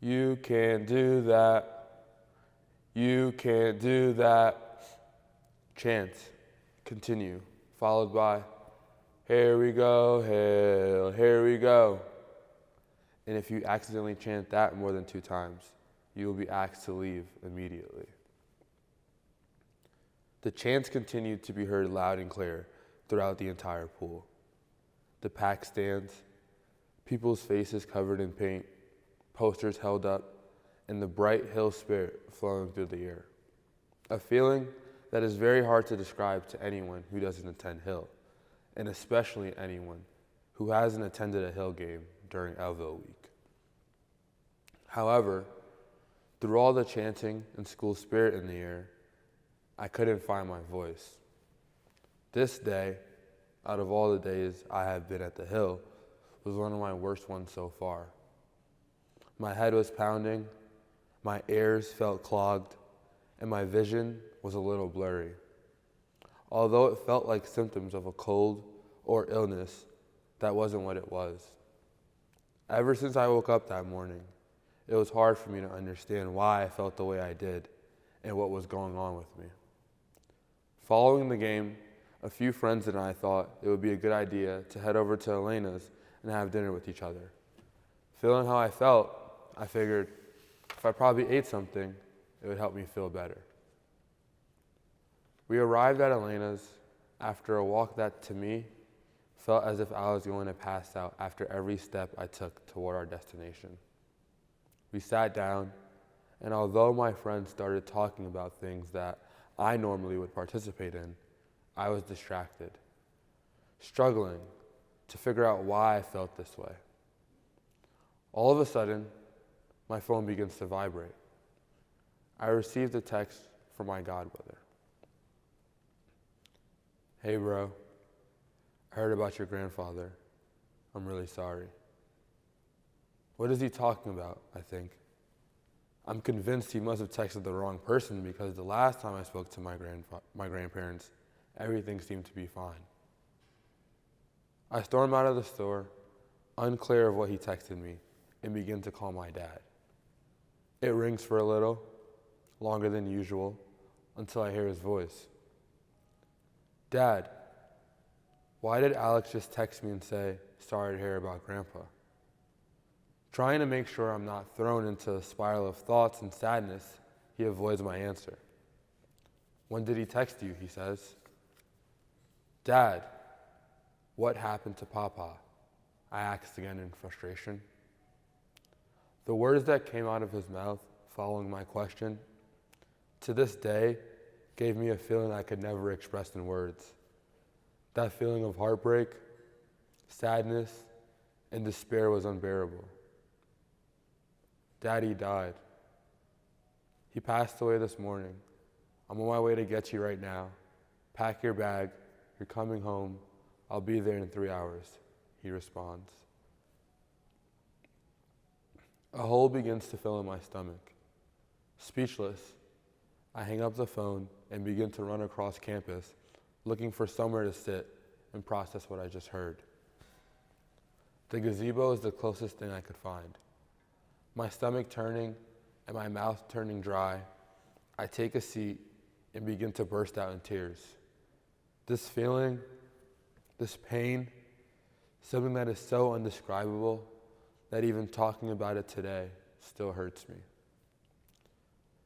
You can't do that. You can't do that. Chant. Continue. Followed by, here we go, hail, here we go. And if you accidentally chant that more than 2 times, you will be asked to leave immediately. The chants continued to be heard loud and clear throughout the entire pool. The pack stands, people's faces covered in paint, posters held up, and the bright hill spirit flowing through the air. A feeling that is very hard to describe to anyone who doesn't attend Hill, and especially anyone who hasn't attended a Hill game during Elville week. However, through all the chanting and school spirit in the air, I couldn't find my voice. This day, out of all the days I have been at the Hill, was one of my worst ones so far. My head was pounding, my ears felt clogged, and my vision was a little blurry. Although it felt like symptoms of a cold or illness, that wasn't what it was. Ever since I woke up that morning, it was hard for me to understand why I felt the way I did and what was going on with me. Following the game, a few friends and I thought it would be a good idea to head over to Elena's and have dinner with each other. Feeling how I felt, I figured if I probably ate something, it would help me feel better. We arrived at Elena's after a walk that, to me, felt as if I was going to pass out after every step I took toward our destination. We sat down, and although my friends started talking about things that I normally would participate in, I was distracted, struggling to figure out why I felt this way. All of a sudden, my phone begins to vibrate. I received a text from my godbrother. Hey bro, I heard about your grandfather. I'm really sorry. What is he talking about, I think? I'm convinced he must have texted the wrong person because the last time I spoke to my grandparents, everything seemed to be fine. I stormed out of the store, unclear of what he texted me, and begin to call my dad. It rings for a little, longer than usual, until I hear his voice. Dad, why did Alex just text me and say, sorry to hear about Grandpa? Trying to make sure I'm not thrown into a spiral of thoughts and sadness, he avoids my answer. When did he text you, he says. Dad, what happened to Papa? I asked again in frustration. The words that came out of his mouth following my question, to this day, gave me a feeling I could never express in words. That feeling of heartbreak, sadness, and despair was unbearable. Daddy died. He passed away this morning. I'm on my way to get you right now. Pack your bag. You're coming home. I'll be there in 3 hours, he responds. A hole begins to fill in my stomach. Speechless, I hang up the phone and begin to run across campus, looking for somewhere to sit and process what I just heard. The gazebo is the closest thing I could find. My stomach turning and my mouth turning dry, I take a seat and begin to burst out in tears. This feeling, this pain, something that is so indescribable that even talking about it today still hurts me.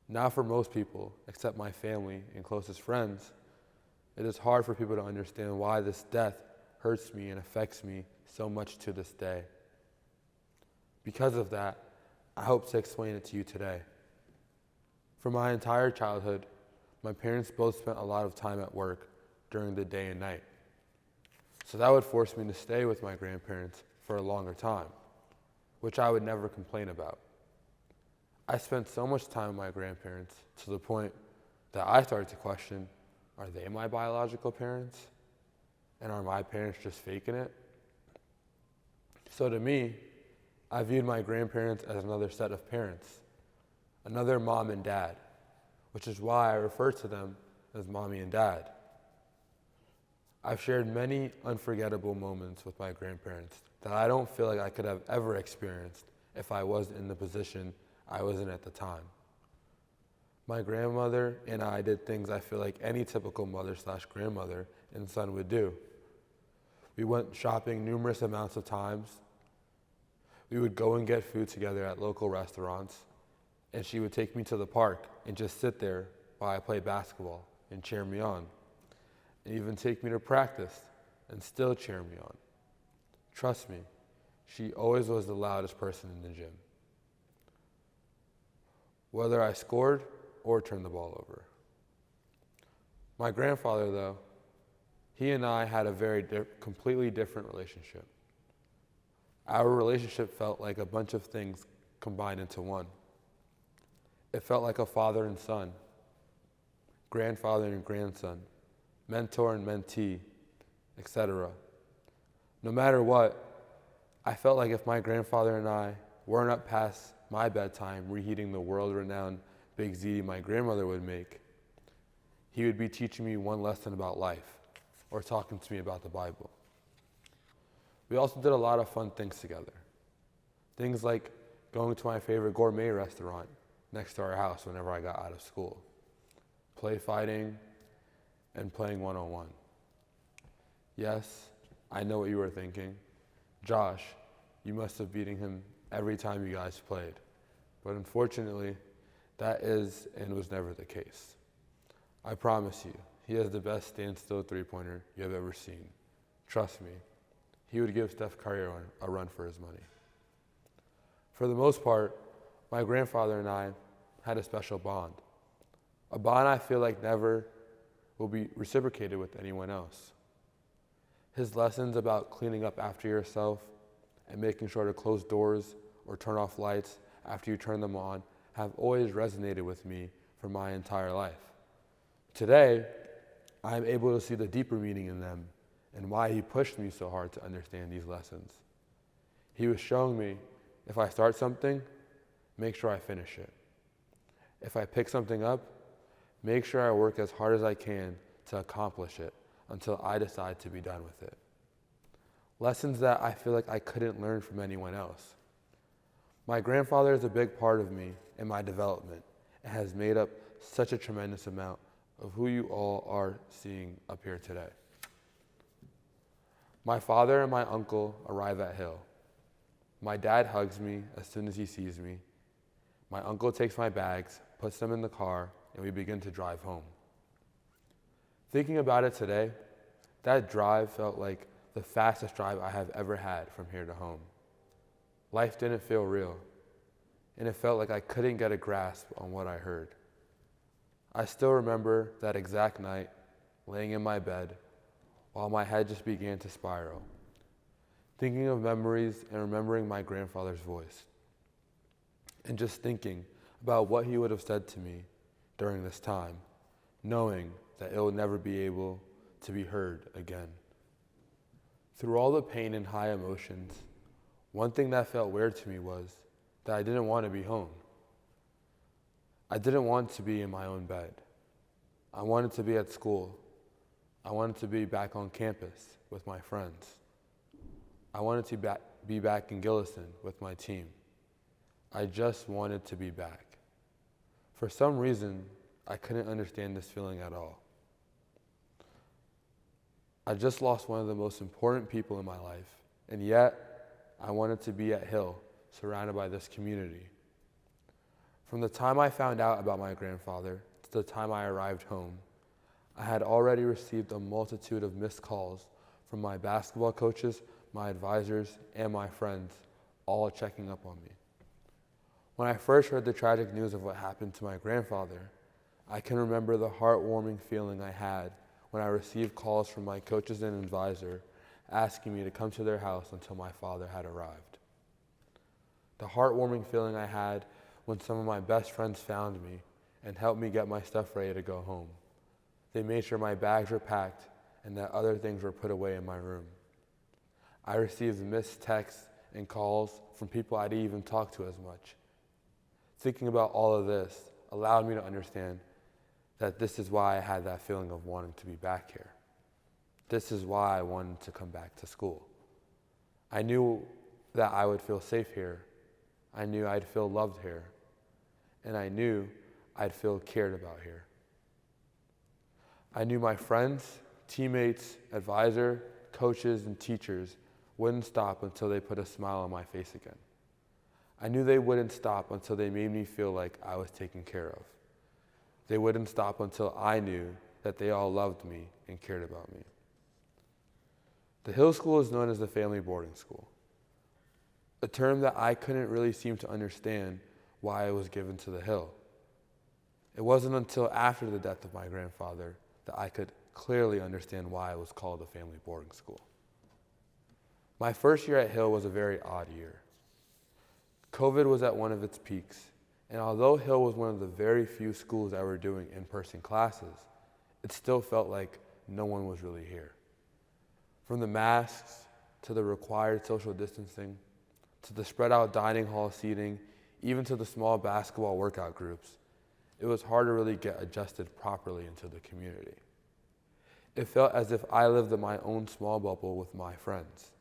Now for most people, except my family and closest friends, it is hard for people to understand why this death hurts me and affects me so much to this day. Because of that, I hope to explain it to you today. For my entire childhood, my parents both spent a lot of time at work during the day and night. So that would force me to stay with my grandparents for a longer time, which I would never complain about. I spent so much time with my grandparents to the point that I started to question, are they my biological parents? And are my parents just faking it? So to me, I viewed my grandparents as another set of parents, another mom and dad, which is why I refer to them as mommy and dad. I've shared many unforgettable moments with my grandparents that I don't feel like I could have ever experienced if I wasn't in the position I was in at the time. My grandmother and I did things I feel like any typical mother/grandmother and son would do. We went shopping numerous amounts of times. We would go and get food together at local restaurants, and she would take me to the park and just sit there while I played basketball and cheer me on, and even take me to practice and still cheer me on. Trust me, she always was the loudest person in the gym, whether I scored or turned the ball over. My grandfather, though, he and I had a completely different relationship. Our relationship felt like a bunch of things combined into one. It felt like a father and son, grandfather and grandson, mentor and mentee, etc. No matter what, I felt like if my grandfather and I weren't up past my bedtime reheating the world-renowned Big Z my grandmother would make, he would be teaching me one lesson about life or talking to me about the Bible. We also did a lot of fun things together. Things like going to my favorite gourmet restaurant next to our house whenever I got out of school, play fighting, and playing one-on-one. Yes, I know what you were thinking. Josh, you must have beaten him every time you guys played. But unfortunately, that is and was never the case. I promise you, he has the best standstill three-pointer you have ever seen. Trust me, he would give Steph Curry a run for his money. For the most part, my grandfather and I had a special bond. A bond I feel like never will be reciprocated with anyone else. His lessons about cleaning up after yourself and making sure to close doors or turn off lights after you turn them on have always resonated with me for my entire life. Today, I am able to see the deeper meaning in them and why he pushed me so hard to understand these lessons. He was showing me, if I start something, make sure I finish it. If I pick something up, make sure I work as hard as I can to accomplish it until I decide to be done with it. Lessons that I feel like I couldn't learn from anyone else. My grandfather is a big part of me and my development and has made up such a tremendous amount of who you all are seeing up here today. My father and my uncle arrive at Hill. My dad hugs me as soon as he sees me. My uncle takes my bags, puts them in the car, and we begin to drive home. Thinking about it today, that drive felt like the fastest drive I have ever had from here to home. Life didn't feel real, and it felt like I couldn't get a grasp on what I heard. I still remember that exact night, laying in my bed, while my head just began to spiral, thinking of memories and remembering my grandfather's voice, and just thinking about what he would have said to me during this time, knowing that it will never be able to be heard again. Through all the pain and high emotions, one thing that felt weird to me was that I didn't want to be home. I didn't want to be in my own bed. I wanted to be at school. I wanted to be back on campus with my friends. I wanted to be back in Gilliston with my team. I just wanted to be back. For some reason, I couldn't understand this feeling at all. I just lost one of the most important people in my life, and yet I wanted to be at Hill, surrounded by this community. From the time I found out about my grandfather to the time I arrived home, I had already received a multitude of missed calls from my basketball coaches, my advisors, and my friends, all checking up on me. When I first heard the tragic news of what happened to my grandfather, I can remember the heartwarming feeling I had when I received calls from my coaches and advisor asking me to come to their house until my father had arrived. The heartwarming feeling I had when some of my best friends found me and helped me get my stuff ready to go home. They made sure my bags were packed and that other things were put away in my room. I received missed texts and calls from people I didn't even talk to as much. Thinking about all of this allowed me to understand that this is why I had that feeling of wanting to be back here. This is why I wanted to come back to school. I knew that I would feel safe here. I knew I'd feel loved here, and I knew I'd feel cared about here. I knew my friends, teammates, advisor, coaches, and teachers wouldn't stop until they put a smile on my face again. I knew they wouldn't stop until they made me feel like I was taken care of. They wouldn't stop until I knew that they all loved me and cared about me. The Hill School is known as the family boarding school, a term that I couldn't really seem to understand why it was given to the Hill. It wasn't until after the death of my grandfather that I could clearly understand why it was called a family boarding school. My first year at Hill was a very odd year. COVID was at one of its peaks, and although Hill was one of the very few schools that were doing in-person classes, it still felt like no one was really here. From the masks, to the required social distancing, to the spread out dining hall seating, even to the small basketball workout groups, it was hard to really get adjusted properly into the community. It felt as if I lived in my own small bubble with my friends.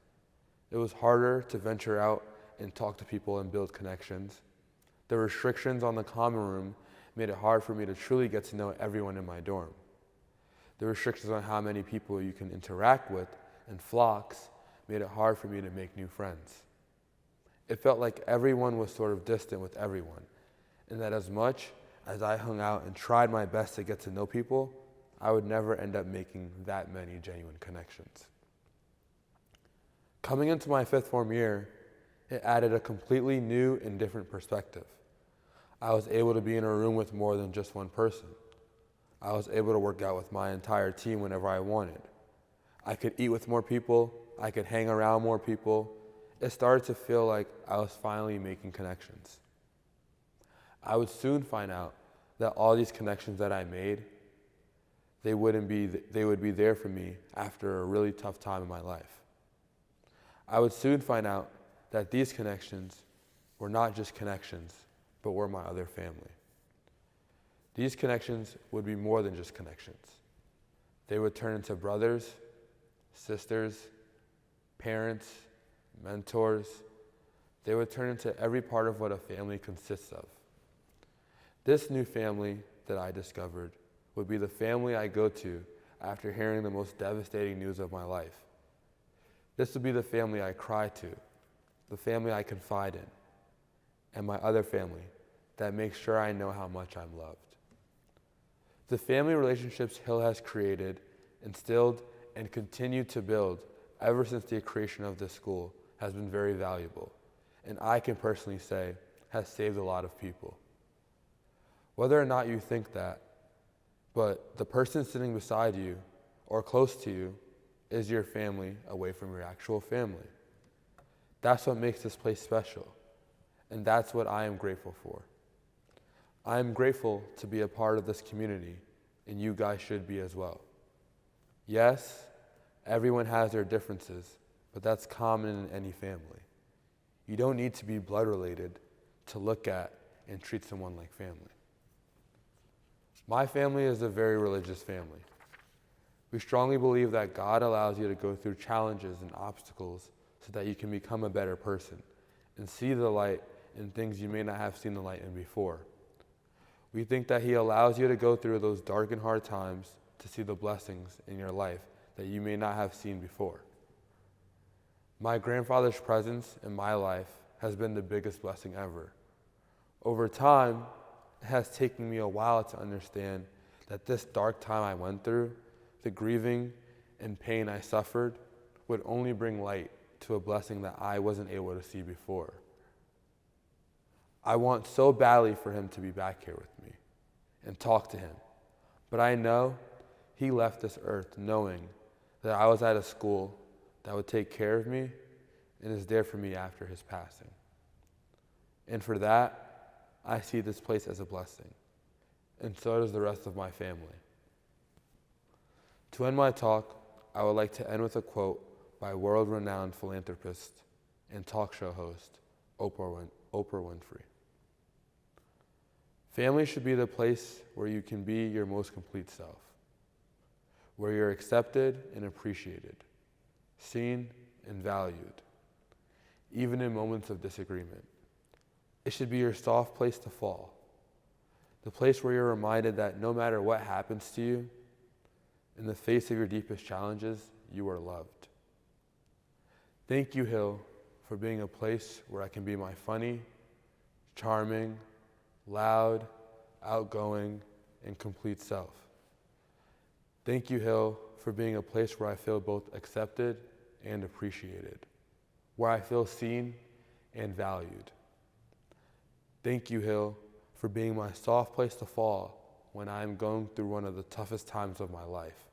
It was harder to venture out and talk to people and build connections. The restrictions on the common room made it hard for me to truly get to know everyone in my dorm. The restrictions on how many people you can interact with and flocks made it hard for me to make new friends. It felt like everyone was sort of distant with everyone, and that as much as I hung out and tried my best to get to know people, I would never end up making that many genuine connections. Coming into my fifth form year, it added a completely new and different perspective. I was able to be in a room with more than just one person. I was able to work out with my entire team whenever I wanted. I could eat with more people. I could hang around more people. It started to feel like I was finally making connections. I would soon find out that all these connections that I made, they would be there for me after a really tough time in my life. I would soon find out that these connections were not just connections, but were my other family. These connections would be more than just connections. They would turn into brothers, sisters, parents, mentors. They would turn into every part of what a family consists of. This new family that I discovered would be the family I go to after hearing the most devastating news of my life. This would be the family I cry to, the family I confide in, and my other family that makes sure I know how much I'm loved. The family relationships Hill has created, instilled, and continued to build ever since the creation of this school has been very valuable, and I can personally say has saved a lot of people. Whether or not you think that, but the person sitting beside you or close to you is your family away from your actual family. That's what makes this place special, and that's what I am grateful for. I am grateful to be a part of this community, and you guys should be as well. Yes, everyone has their differences, but that's common in any family. You don't need to be blood related to look at and treat someone like family. My family is a very religious family. We strongly believe that God allows you to go through challenges and obstacles so that you can become a better person and see the light in things you may not have seen the light in before. We think that He allows you to go through those dark and hard times to see the blessings in your life that you may not have seen before. My grandfather's presence in my life has been the biggest blessing ever. Over time, it has taken me a while to understand that this dark time I went through, the grieving and pain I suffered, would only bring light to a blessing that I wasn't able to see before. I want so badly for him to be back here with me and talk to him, but I know he left this earth knowing that I was at a school that would take care of me and is there for me after his passing. And for that, I see this place as a blessing, and so does the rest of my family. To end my talk, I would like to end with a quote by world-renowned philanthropist and talk show host Oprah Winfrey. Family should be the place where you can be your most complete self, where you're accepted and appreciated, seen and valued, even in moments of disagreement, It should be your soft place to fall, the place where you're reminded that no matter what happens to you, in the face of your deepest challenges, you are loved. Thank you, Hill, for being a place where I can be my funny, charming, loud, outgoing, and complete self. Thank you, Hill, for being a place where I feel both accepted and appreciated, where I feel seen and valued. Thank you, Hill, for being my soft place to fall when I am going through one of the toughest times of my life.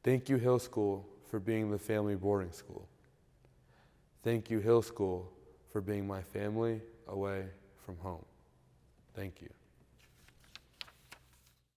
Thank you, Hill School, for being the family boarding school. Thank you, Hill School, for being my family away from home. Thank you.